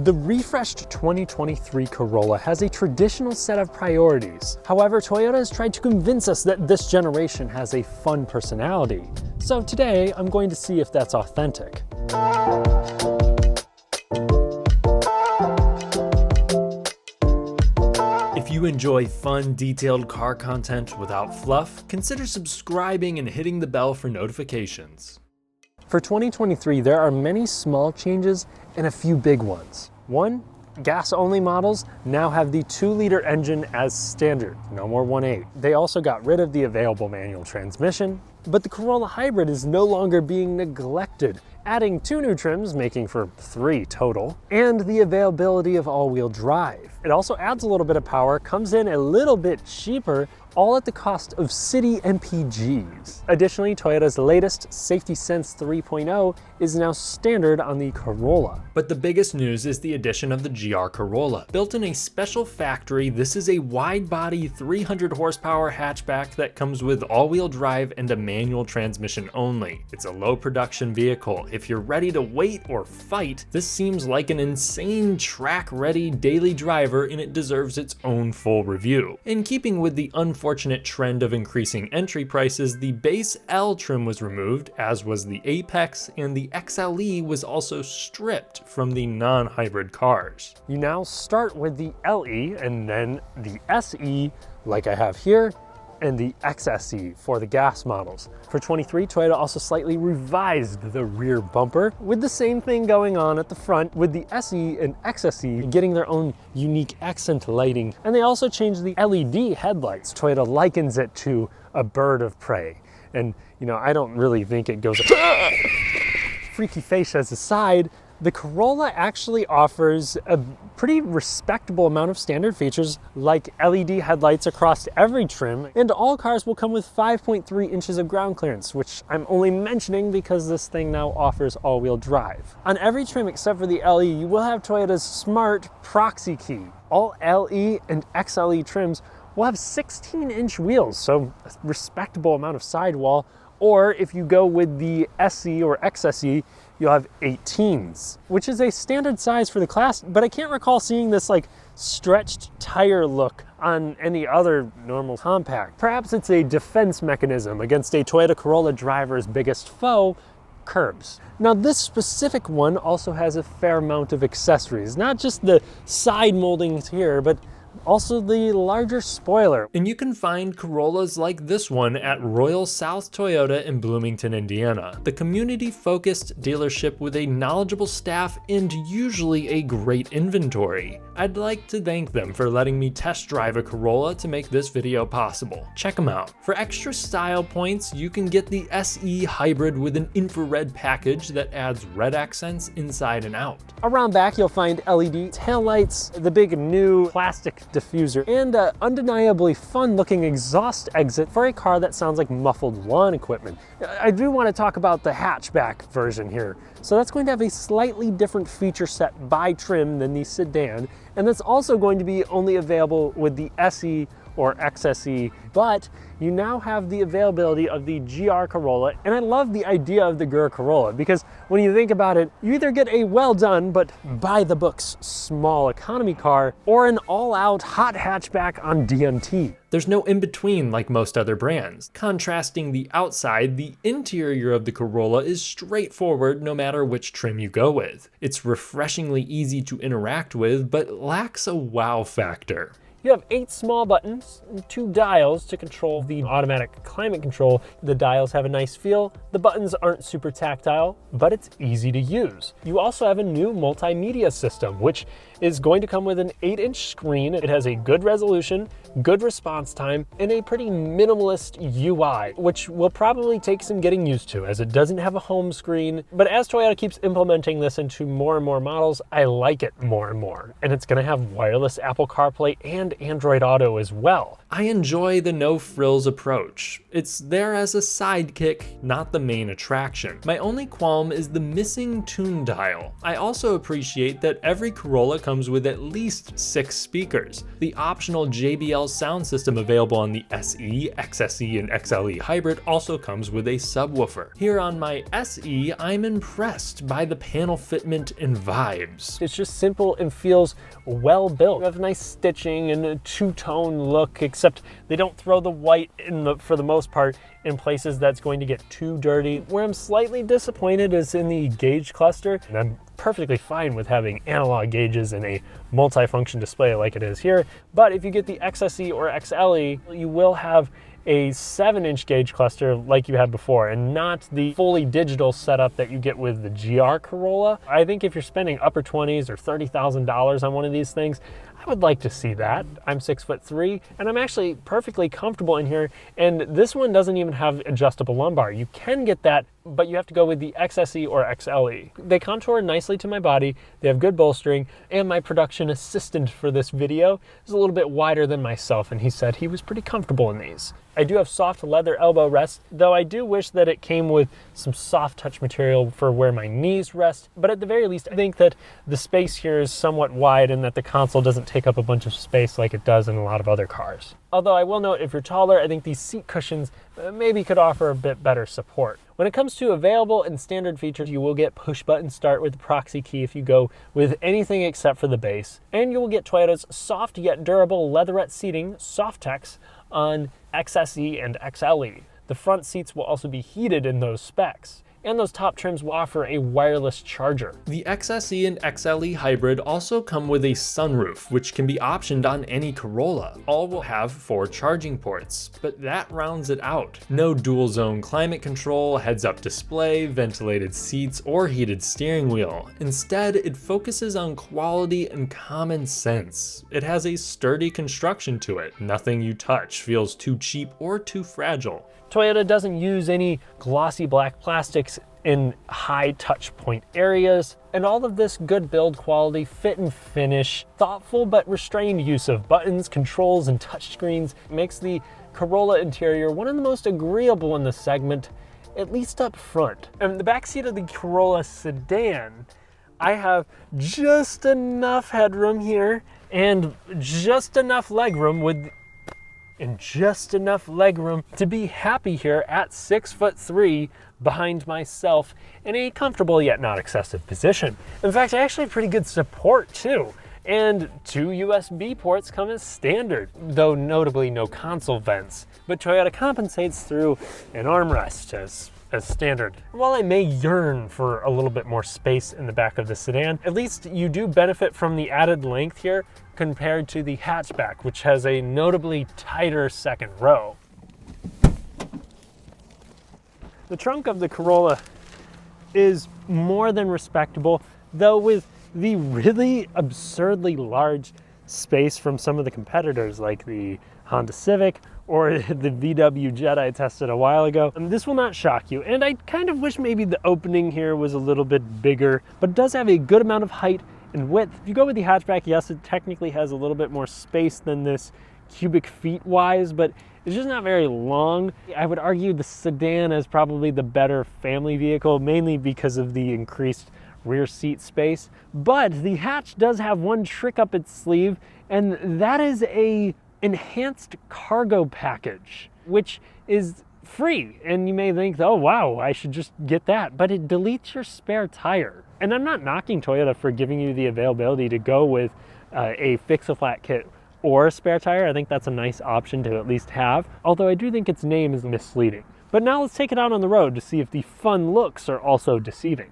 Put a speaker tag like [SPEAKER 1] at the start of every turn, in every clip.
[SPEAKER 1] The refreshed 2023 Corolla has a traditional set of priorities. However, Toyota has tried to convince us that this generation has a fun personality. So today, I'm going to see if that's authentic. If you enjoy fun, detailed car content without fluff, consider subscribing and hitting the bell for notifications. For 2023, there are many small changes and a few big ones. One, gas-only models now have the 2-liter engine as standard, no more 1.8. They also got rid of the available manual transmission, but the Corolla Hybrid is no longer being neglected, adding 2 new trims, making for 3 total, and the availability of all-wheel drive. It also adds a little bit of power, comes in a little bit cheaper, all at the cost of city MPGs. Additionally, Toyota's latest Safety Sense 3.0 is now standard on the Corolla. But the biggest news is the addition of the GR Corolla. Built in a special factory, this is a wide-body 300 horsepower hatchback that comes with all-wheel drive and a manual transmission only. It's a low-production vehicle. If you're ready to wait or fight, this seems like an insane track-ready daily driver, and it deserves its own full review. In keeping with the unfortunate trend of increasing entry prices, the base L trim was removed, as was the Apex, and the XLE was also stripped from the non-hybrid cars. You now start with the LE and then the SE, like I have here, and the XSE for the gas models. For 23, Toyota also slightly revised the rear bumper, with the same thing going on at the front, with the SE and XSE getting their own unique accent lighting. And they also changed the LED headlights. Toyota likens it to a bird of prey. And you know, I don't really think it goes freaky fascias aside, the Corolla actually offers a pretty respectable amount of standard features like LED headlights across every trim, and all cars will come with 5.3 inches of ground clearance, which I'm only mentioning because this thing now offers all-wheel drive. On every trim except for the LE, you will have Toyota's smart proxy key. All LE and XLE trims will have 16-inch wheels, so a respectable amount of sidewall, or if you go with the SE or XSE, you'll have 18s, which is a standard size for the class, but I can't recall seeing this like stretched tire look on any other normal compact. Perhaps it's a defense mechanism against a Toyota Corolla driver's biggest foe, curbs. Now this specific one also has a fair amount of accessories, not just the side moldings here, but also the larger spoiler. And you can find Corollas like this one at Royal South Toyota in Bloomington, Indiana. The community-focused dealership with a knowledgeable staff and usually a great inventory. I'd like to thank them for letting me test drive a Corolla to make this video possible. Check them out. For extra style points, you can get the SE Hybrid with an infrared package that adds red accents inside and out. Around back, you'll find LED taillights, the big new plastic diffuser, and an undeniably fun-looking exhaust exit for a car that sounds like muffled lawn equipment. I do want to talk about the hatchback version here. So that's going to have a slightly different feature set by trim than the sedan, and that's also going to be only available with the SE or XSE, but you now have the availability of the GR Corolla, and I love the idea of the GR Corolla because when you think about it, you either get a well done but by the books small economy car or an all-out hot hatchback on DMT. There's no in-between like most other brands. Contrasting the outside, the interior of the Corolla is straightforward no matter which trim you go with. It's refreshingly easy to interact with, but lacks a wow factor. You have 8 small buttons and 2 dials to control the automatic climate control. The dials have a nice feel. The buttons aren't super tactile, but it's easy to use. You also have a new multimedia system, which is going to come with an 8-inch screen. It has a good resolution, good response time, and a pretty minimalist UI, which will probably take some getting used to as it doesn't have a home screen. But as Toyota keeps implementing this into more and more models, I like it more and more. And it's gonna have wireless Apple CarPlay and and Android Auto as well. I enjoy the no-frills approach. It's there as a sidekick, not the main attraction. My only qualm is the missing tune dial. I also appreciate that every Corolla comes with at least 6 speakers. The optional JBL sound system available on the SE, XSE, and XLE hybrid also comes with a subwoofer. Here on my SE, I'm impressed by the panel fitment and vibes. It's just simple and feels well built. You have nice stitching and a two-tone look, except they don't throw the white for the most part in places that's going to get too dirty. Where I'm slightly disappointed is in the gauge cluster, and I'm perfectly fine with having analog gauges in a multi-function display like it is here. But if you get the XSE or XLE, you will have a 7-inch gauge cluster like you had before, and not the fully digital setup that you get with the GR Corolla. I think if you're spending upper 20s or $30,000 on one of these things, I would like to see that. I'm 6'3", and I'm actually perfectly comfortable in here, and this one doesn't even have adjustable lumbar. You can get that, but you have to go with the XSE or XLE. They contour nicely to my body, they have good bolstering, and my production assistant for this video is a little bit wider than myself, and he said he was pretty comfortable in these. I do have soft leather elbow rests, though I do wish that it came with some soft touch material for where my knees rest, but at the very least I think that the space here is somewhat wide and that the console doesn't take up a bunch of space like it does in a lot of other cars. Although I will note, if you're taller, I think these seat cushions maybe could offer a bit better support. When it comes to available and standard features, you will get push button start with the proxy key if you go with anything except for the base. And you will get Toyota's soft yet durable leatherette seating, Softex, on XSE and XLE. The front seats will also be heated in those specs. And those top trims will offer a wireless charger. The XSE and XLE hybrid also come with a sunroof, which can be optioned on any Corolla. All will have 4 charging ports, but that rounds it out. No dual zone climate control, heads-up display, ventilated seats, or heated steering wheel. Instead, it focuses on quality and common sense. It has a sturdy construction to it. Nothing you touch feels too cheap or too fragile. Toyota doesn't use any glossy black plastics in high touch point areas, and all of this good build quality, fit and finish, thoughtful but restrained use of buttons, controls, and touchscreens makes the Corolla interior one of the most agreeable in the segment, at least up front. And the backseat of the Corolla sedan, I have just enough headroom here and just enough legroom to be happy here at 6'3" behind myself in a comfortable yet not excessive position. In fact, I actually have pretty good support too. And 2 USB ports come as standard, though notably no console vents. But Toyota compensates through an armrest as standard. While I may yearn for a little bit more space in the back of the sedan, at least you do benefit from the added length here compared to the hatchback, which has a notably tighter second row. The trunk of the Corolla is more than respectable, though with the really absurdly large space from some of the competitors like the Honda Civic or the VW Jet I tested a while ago. This will not shock you, and I kind of wish maybe the opening here was a little bit bigger, but it does have a good amount of height and width. If you go with the hatchback, yes, it technically has a little bit more space than this cubic feet wise, but it's just not very long. I would argue the sedan is probably the better family vehicle, mainly because of the increased rear seat space. But the hatch does have one trick up its sleeve, and that is a enhanced cargo package, which is free. And you may think, oh wow, I should just get that, but it deletes your spare tire. And I'm not knocking Toyota for giving you the availability to go with a fix-a-flat kit or a spare tire. I think that's a nice option to at least have, although I do think its name is misleading. But now let's take it out on the road to see if the fun looks are also deceiving.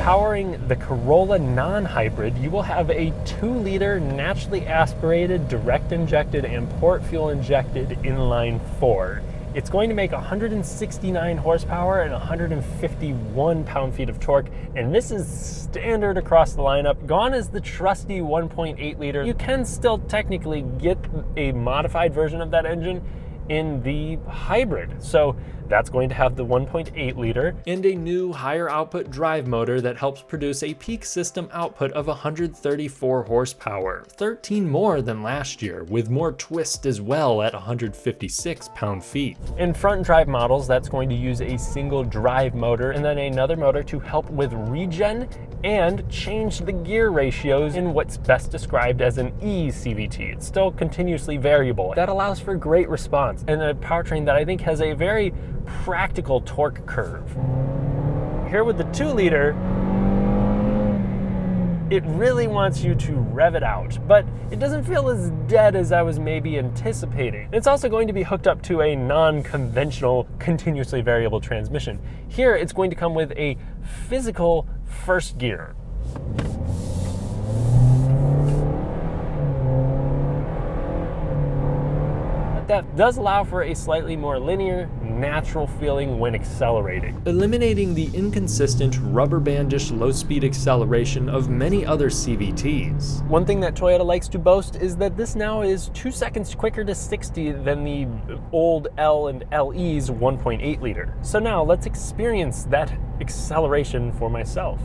[SPEAKER 1] Powering the Corolla non-hybrid, you will have a 2-liter naturally aspirated, direct injected, and port fuel injected inline 4. It's going to make 169 horsepower and 151 pound-feet of torque, and this is standard across the lineup. Gone is the trusty 1.8 liter. You can still technically get a modified version of that engine in the hybrid. So that's going to have the 1.8 liter and a new higher output drive motor that helps produce a peak system output of 134 horsepower, 13 more than last year, with more twist as well at 156 pound-feet. In front drive models, that's going to use a single drive motor and then another motor to help with regen and change the gear ratios in what's best described as an e-CVT. It's still continuously variable. That allows for great response and a powertrain that I think has a very practical torque curve. Here with the 2-liter, it really wants you to rev it out, but it doesn't feel as dead as I was maybe anticipating. It's also going to be hooked up to a non-conventional, continuously variable transmission. Here, it's going to come with a physical first gear. That does allow for a slightly more linear, natural feeling when accelerating, eliminating the inconsistent, rubber bandish low-speed acceleration of many other CVTs. One thing that Toyota likes to boast is that this now is 2 seconds quicker to 60 than the old L and LE's 1.8 liter. So now let's experience that acceleration for myself.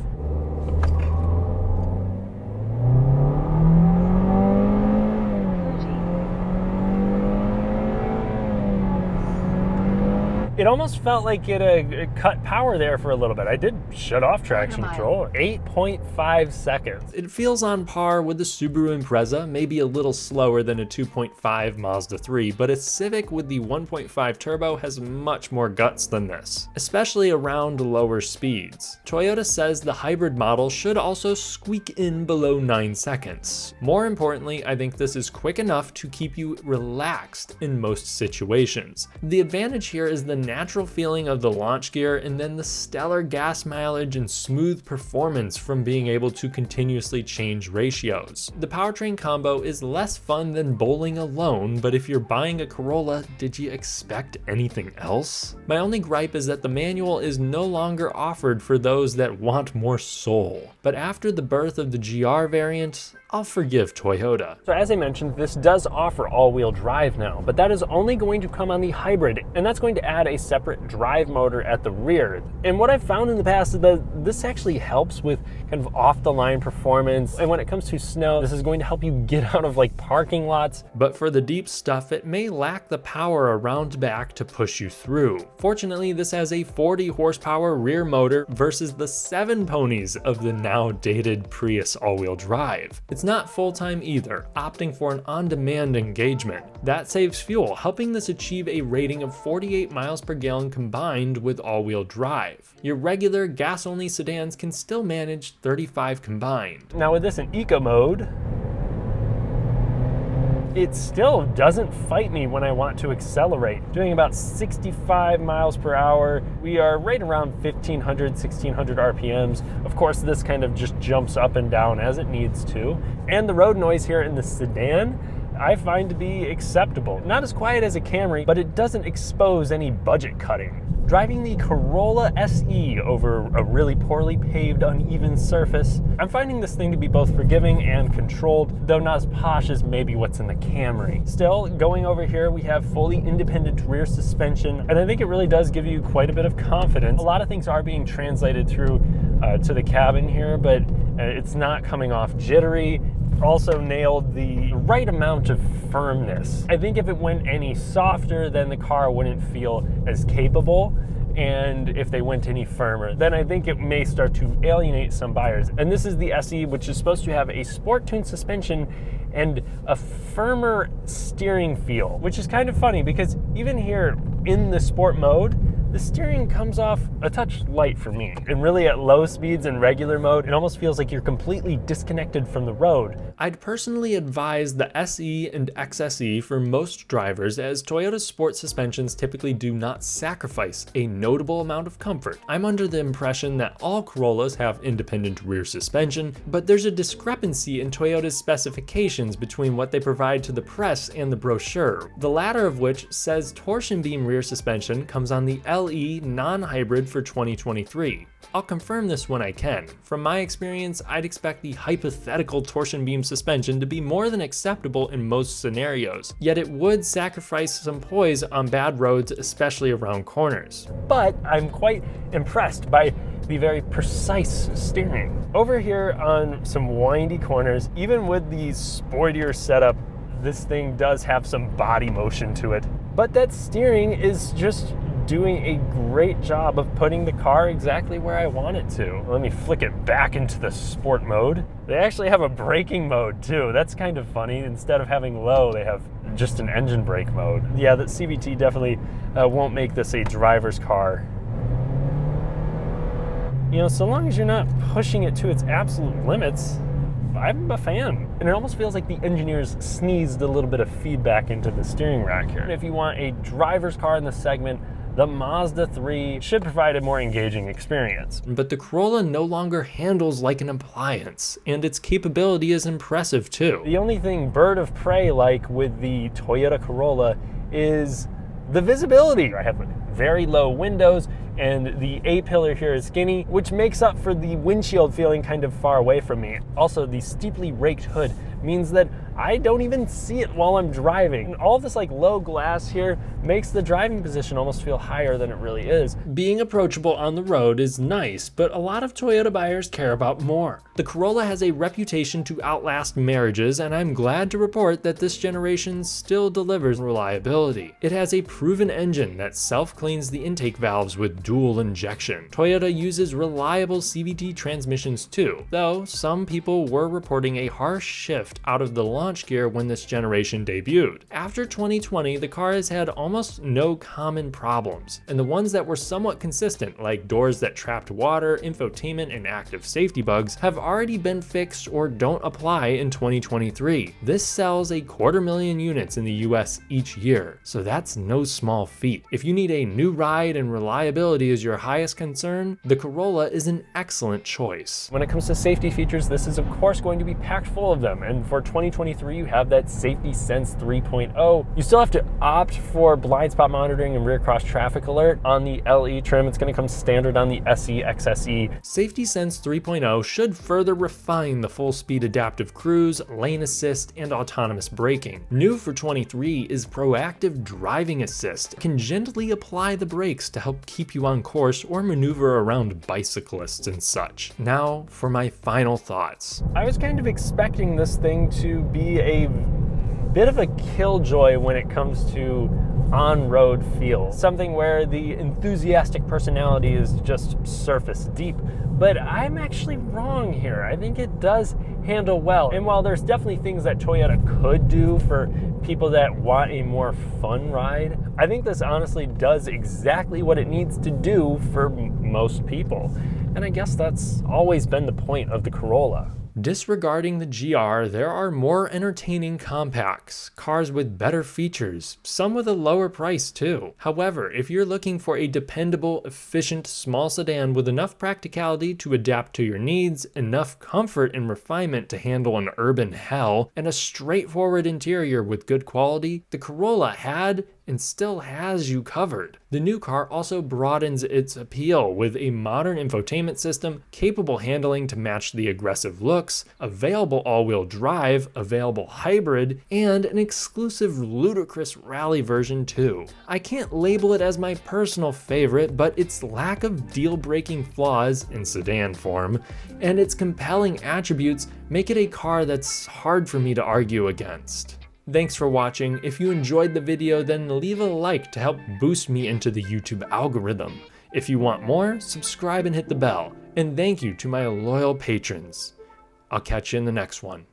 [SPEAKER 1] It almost felt like it cut power there for a little bit. I did shut off traction control. 8.5 seconds. It feels on par with the Subaru Impreza, maybe a little slower than a 2.5 Mazda 3, but a Civic with the 1.5 turbo has much more guts than this, especially around lower speeds. Toyota says the hybrid model should also squeak in below 9 seconds. More importantly, I think this is quick enough to keep you relaxed in most situations. The advantage here is the natural feeling of the launch gear and then the stellar gas mileage and smooth performance from being able to continuously change ratios. The powertrain combo is less fun than bowling alone, but if you're buying a Corolla, did you expect anything else? My only gripe is that the manual is no longer offered for those that want more soul. But after the birth of the GR variant, I'll forgive Toyota. So as I mentioned, this does offer all-wheel drive now, but that is only going to come on the hybrid, and that's going to add a separate drive motor at the rear. And what I've found in the past is that this actually helps with kind of off-the-line performance, and when it comes to snow, this is going to help you get out of like parking lots. But for the deep stuff, it may lack the power around back to push you through. Fortunately, this has a 40 horsepower rear motor versus the 7 ponies of the now dated Prius all-wheel drive. It's not full-time either, opting for an on-demand engagement. That saves fuel, helping this achieve a rating of 48 miles per gallon combined with all-wheel drive. Your regular gas-only sedans can still manage 35 combined. Now with this in eco mode, it still doesn't fight me when I want to accelerate. Doing about 65 miles per hour. We are right around 1500, 1600 RPMs. Of course, this kind of just jumps up and down as it needs to. And the road noise here in the sedan, I find to be acceptable. Not as quiet as a Camry, but it doesn't expose any budget cutting. Driving the Corolla SE over a really poorly paved, uneven surface, I'm finding this thing to be both forgiving and controlled, though not as posh as maybe what's in the Camry. Still, going over here, we have fully independent rear suspension, and I think it really does give you quite a bit of confidence. A lot of things are being translated through to the cabin here, but it's not coming off jittery. Also nailed the right amount of firmness. I think if it went any softer, then the car wouldn't feel as capable. And if they went any firmer, then I think it may start to alienate some buyers. And this is the SE, which is supposed to have a sport-tuned suspension and a firmer steering feel, which is kind of funny because even here in the sport mode, the steering comes off a touch light for me. And really at low speeds and regular mode, it almost feels like you're completely disconnected from the road. I'd personally advise the SE and XSE for most drivers, as Toyota's sport suspensions typically do not sacrifice a notable amount of comfort. I'm under the impression that all Corollas have independent rear suspension, but there's a discrepancy in Toyota's specifications between what they provide to the press and the brochure, the latter of which says torsion beam rear suspension comes on the LE non-hybrid for 2023. I'll confirm this when I can. From my experience, I'd expect the hypothetical torsion beam suspension to be more than acceptable in most scenarios, yet it would sacrifice some poise on bad roads, especially around corners. But I'm quite impressed by the very precise steering. Over here on some windy corners, even with the sportier setup, this thing does have some body motion to it. But that steering is just doing a great job of putting the car exactly where I want it to. Let me flick it back into the sport mode. They actually have a braking mode too. That's kind of funny. Instead of having low, they have just an engine brake mode. Yeah, the CVT definitely won't make this a driver's car. You know, so long as you're not pushing it to its absolute limits, I'm a fan. And it almost feels like the engineers sneezed a little bit of feedback into the steering rack here. If you want a driver's car in the segment, the Mazda 3 should provide a more engaging experience. But the Corolla no longer handles like an appliance, and its capability is impressive too. The only thing bird of prey like with the Toyota Corolla is the visibility. I have very low windows, and the A-pillar here is skinny, which makes up for the windshield feeling kind of far away from me. Also, the steeply raked hood means that I don't even see it while I'm driving. And all this like low glass here makes the driving position almost feel higher than it really is. Being approachable on the road is nice, but a lot of Toyota buyers care about more. The Corolla has a reputation to outlast marriages, and I'm glad to report that this generation still delivers reliability. It has a proven engine that self-cleans the intake valves with dual injection. Toyota uses reliable CVT transmissions too, though some people were reporting a harsh shift out of the launch gear when this generation debuted. After 2020, the car has had almost no common problems, and the ones that were somewhat consistent, like doors that trapped water, infotainment, and active safety bugs, have already been fixed or don't apply in 2023. This sells 250,000 units in the US each year, so that's no small feat. If you need a new ride and reliability is your highest concern, the Corolla is an excellent choice. When it comes to safety features, this is of course going to be packed full of them, and for 2023 you have that Safety Sense 3.0. You still have to opt for blind spot monitoring and rear cross traffic alert on the LE trim. It's going to come standard on the SE, XSE. Safety Sense 3.0 should further refine the full speed adaptive cruise, lane assist, and autonomous braking. New for 23 is proactive driving assist. It can gently apply the brakes to help keep you on course or maneuver around bicyclists and such. Now for my final thoughts. I was kind of expecting this thing to be a bit of a killjoy when it comes to on-road feel. Something where the enthusiastic personality is just surface deep. But I'm actually wrong here. I think it does handle well. And while there's definitely things that Toyota could do for people that want a more fun ride, I think this honestly does exactly what it needs to do for most people. And I guess that's always been the point of the Corolla. Disregarding the GR, there are more entertaining compacts, cars with better features, some with a lower price too. However, if you're looking for a dependable, efficient, small sedan with enough practicality to adapt to your needs, enough comfort and refinement to handle an urban hell, and a straightforward interior with good quality, the Corolla had and still has you covered. The new car also broadens its appeal with a modern infotainment system, capable handling to match the aggressive looks, available all-wheel drive, available hybrid, and an exclusive ludicrous rally version too. I can't label it as my personal favorite, but its lack of deal-breaking flaws in sedan form and its compelling attributes make it a car that's hard for me to argue against. Thanks for watching. If you enjoyed the video, then leave a like to help boost me into the YouTube algorithm. If you want more, subscribe and hit the bell. And thank you to my loyal patrons. I'll catch you in the next one.